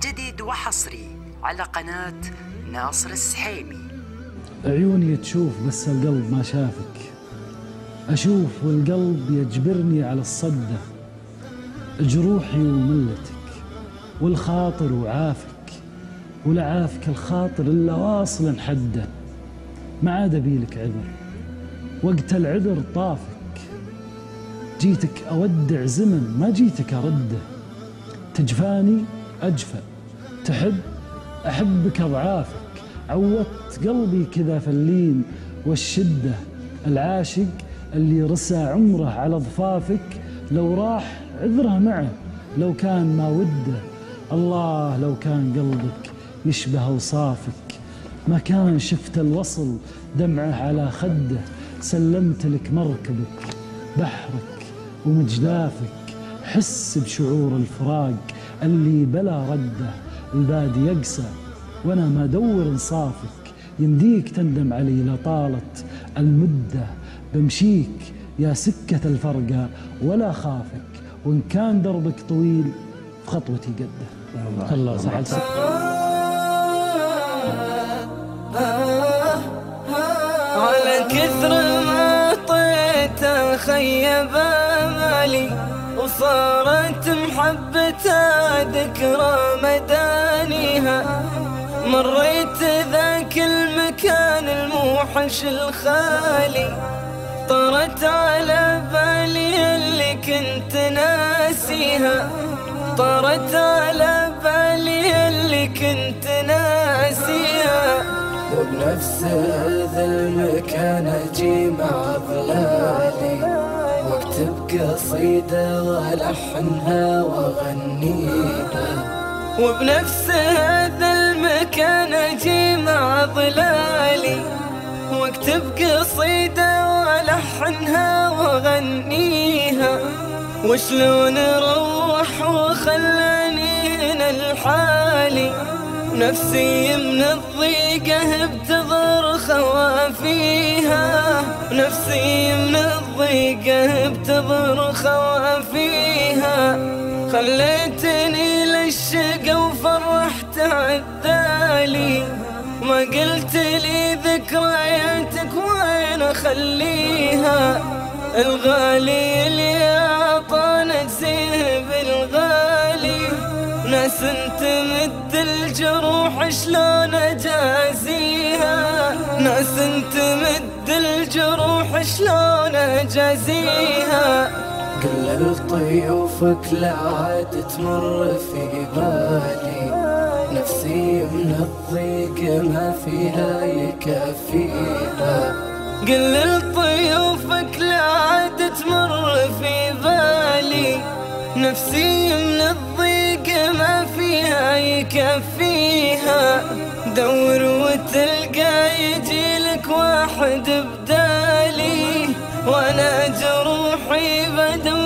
جديد وحصري على قناة ناصر السحيمي. عيوني تشوف بس القلب ما شافك، أشوف والقلب يجبرني على الصدة، جروحي وملتك والخاطر وعافك، ولا عافك الخاطر إلا واصل حده، ما عاد أبيلك عذر وقت العذر طافك، جيتك أودع زمن ما جيتك أرده، تجفاني أجفى، تحب أحبك أضعافك، عودت قلبي كذا فلين والشدة، العاشق اللي رسى عمره على ضفافك، لو راح عذره معه لو كان ما وده، الله لو كان قلبك يشبه أوصافك، ما كان شفت الوصل دمعه على خده، سلمت لك مركبك بحرك ومجدافك، حس بشعور الفراق اللي بلا رده، البادي يقسى وانا ما ادور انصافك، يمديك تندم علي لطالت المده، بمشيك يا سكة الفرقة ولا خافك، وان كان دربك طويل في خطوتي قده. الله سهل على كثر ما طيت خيب امالي، وصارت محبتها ذكرى مدانيها، مريت ذاك المكان الموحش الخالي، طرت على بالي اللي كنت ناسيها، طرت على بالي اللي كنت ناسيها، وبنفس هذا المكان اجي مع ظلالي، واكتب قصيدة والحنها واغنيها، وبنفس هذا المكان اجي مع ظلالي، واكتب قصيدة والحنها واغنيها، وشلون روح وخلاني هنا لحالي، نفسي من الضيقة بتضر خوافيها، نفسي من الضيقة بتضر خوافيها، خليتني للشقا وفرحت عدالي، ما قلت لي ذكرياتك وين اخليها، الغالي اللي اعطانا تسيب الغالي، ناس انت مد الجروح شلون اجازيها، ناس انت مد الجروح شلون اجازيها، كل الطيوفك لا عاد تمر في بالي، نفسي من الضيق ما فيها يكفيها، كل الطيوفك لا عاد تمر في بالي، نفسي من الضيق ما فيها يكفيها، دور وتلقى يجيلك واحد بدالي، وانا جروحي بدور